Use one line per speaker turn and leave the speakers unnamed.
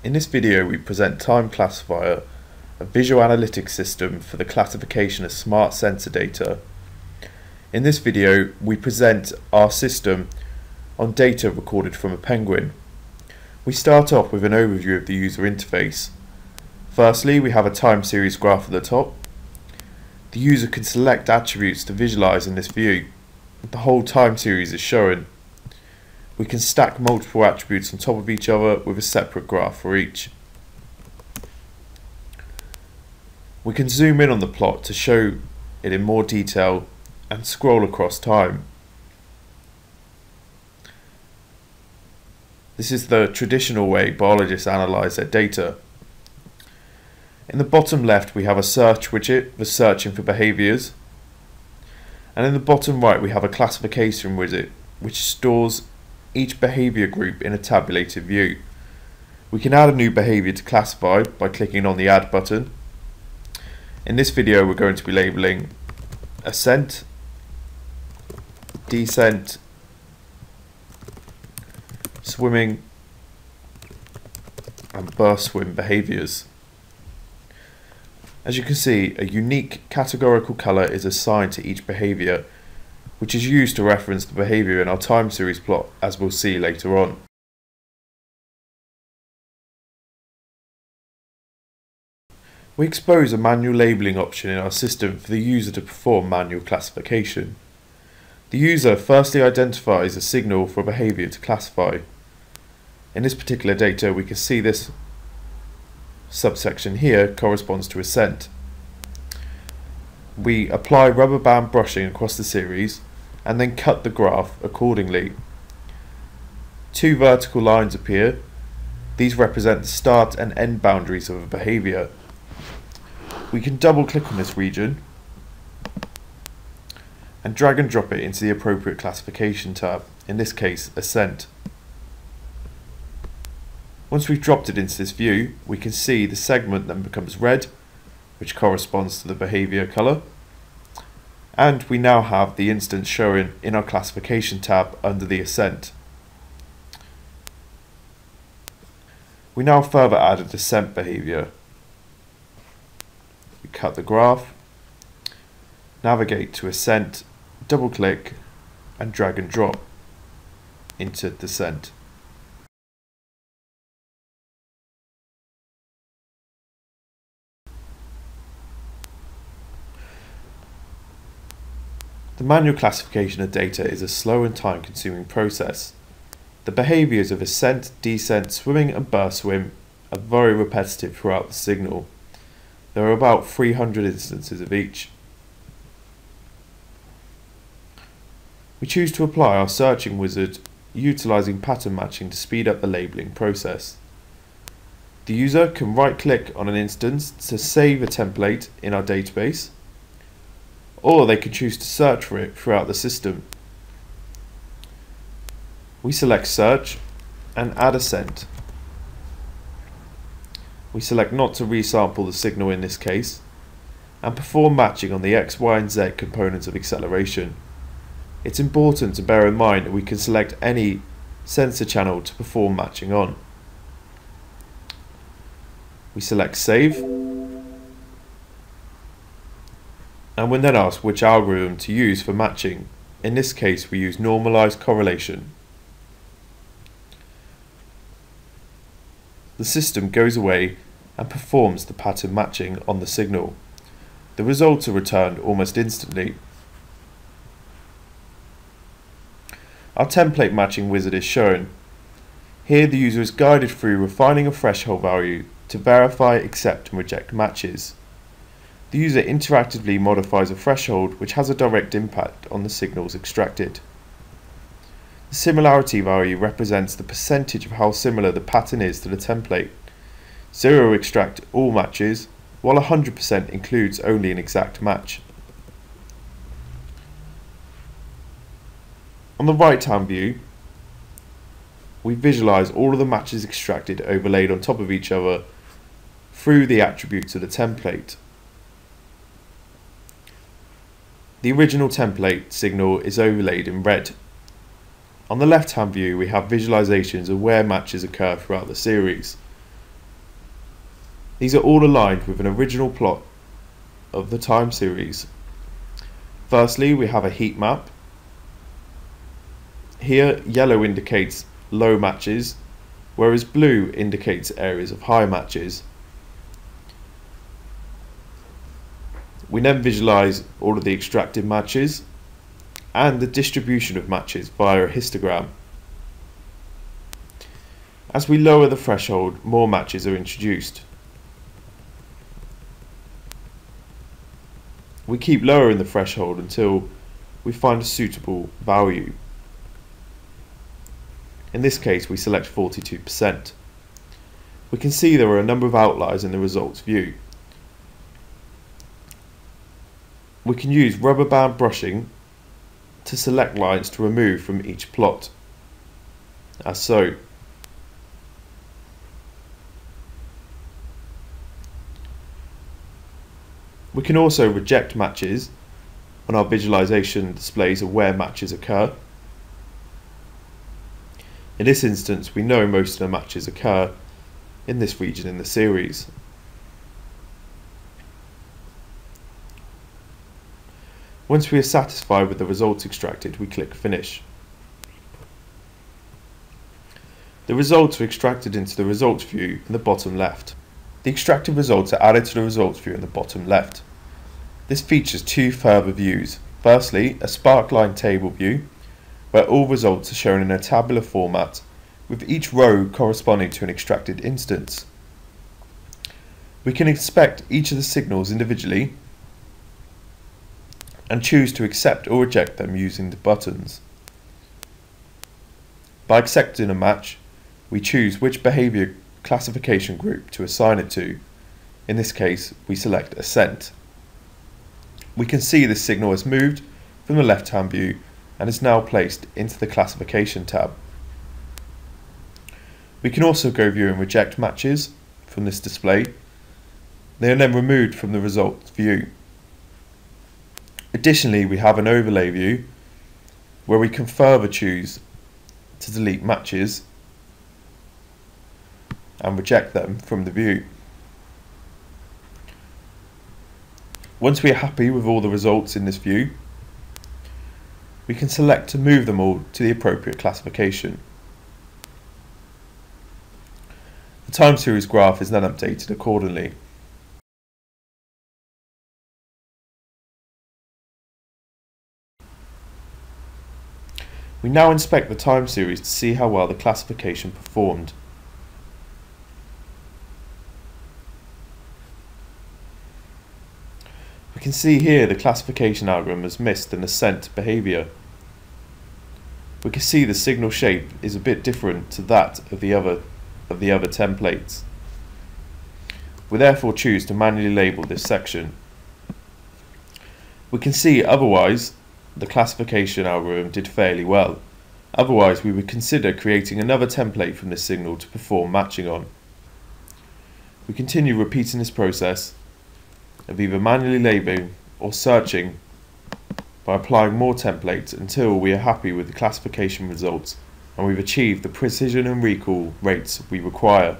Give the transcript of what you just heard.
In this video we present TimeClassifier, a visual analytics system for the classification of smart sensor data. In this video we present our system on data recorded from a penguin. We start off with an overview of the user interface. Firstly, we have a time series graph at the top. The user can select attributes to visualize in this view. The whole time series is shown. We can stack multiple attributes on top of each other with a separate graph for each. We can zoom in on the plot to show it in more detail and scroll across time. This is the traditional way biologists analyze their data. In the bottom left we have a search widget for searching for behaviours, and in the bottom right we have a classification widget which stores each behaviour group in a tabulated view. We can add a new behaviour to classify by clicking on the Add button. In this video we're going to be labelling ascent, descent, swimming and burst swim behaviours. As you can see, a unique categorical colour is assigned to each behaviour, which is used to reference the behaviour in our time series plot, as we'll see later on. We expose a manual labelling option in our system for the user to perform manual classification. The user firstly identifies a signal for a behaviour to classify. In this particular data we can see this subsection here corresponds to ascent. We apply rubber band brushing across the series and then cut the graph accordingly. Two vertical lines appear. These represent the start and end boundaries of a behaviour. We can double click on this region and drag and drop it into the appropriate classification tab, in this case ascent. Once we've dropped it into this view, we can see the segment then becomes red, which corresponds to the behaviour colour, and we now have the instance shown in our classification tab under the ascent. We now further add a descent behaviour. We cut the graph, navigate to ascent, double click and drag and drop into descent. The manual classification of data is a slow and time-consuming process. The behaviours of ascent, descent, swimming and burst swim are very repetitive throughout the signal. There are about 300 instances of each. We choose to apply our searching wizard utilising pattern matching to speed up the labelling process. The user can right-click on an instance to save a template in our database, or they can choose to search for it throughout the system. We select search and add ascent. We select not to resample the signal in this case and perform matching on the X, Y and Z components of acceleration. It's important to bear in mind that we can select any sensor channel to perform matching on. We select save, and we're then asked which algorithm to use for matching. In this case we use normalized correlation. The system goes away and performs the pattern matching on the signal. The results are returned almost instantly. Our template matching wizard is shown. Here the user is guided through refining a threshold value to verify, accept and reject matches. The user interactively modifies a threshold which has a direct impact on the signals extracted. The similarity value represents the percentage of how similar the pattern is to the template. 0 extract all matches, while 100% includes only an exact match. On the right hand view, we visualise all of the matches extracted overlaid on top of each other through the attributes of the template. The original template signal is overlaid in red. On the left hand view we have visualizations of where matches occur throughout the series. These are all aligned with an original plot of the time series. Firstly, we have a heat map. Here, yellow indicates low matches, whereas blue indicates areas of high matches. We then visualize all of the extracted matches and the distribution of matches via a histogram. As we lower the threshold, more matches are introduced. We keep lowering the threshold until we find a suitable value. In this case, we select 42%. We can see there are a number of outliers in the results view. We can use rubber band brushing to select lines to remove from each plot, as so. We can also reject matches on our visualization displays of where matches occur. In this instance, we know most of the matches occur in this region in the series. Once we are satisfied with the results extracted, we click Finish. The results are extracted into the results view in the bottom left. The extracted results are added to the results view in the bottom left. This features two further views. Firstly, a sparkline table view, where all results are shown in a tabular format, with each row corresponding to an extracted instance. We can inspect each of the signals individually and choose to accept or reject them using the buttons. By accepting a match, we choose which behavior classification group to assign it to. In this case, we select Assent. We can see this signal has moved from the left-hand view and is now placed into the Classification tab. We can also go view and reject matches from this display. They are then removed from the results view. Additionally, we have an overlay view where we can further choose to delete matches and reject them from the view. Once we are happy with all the results in this view, we can select to move them all to the appropriate classification. The time series graph is then updated accordingly. We now inspect the time series to see how well the classification performed. We can see here the classification algorithm has missed an Assent behavior. We can see the signal shape is a bit different to that of the other templates. We therefore choose to manually label this section. We can see otherwise the classification algorithm did fairly well. Otherwise, we would consider creating another template from this signal to perform matching on. We continue repeating this process of either manually labeling or searching by applying more templates until we are happy with the classification results and we've achieved the precision and recall rates we require.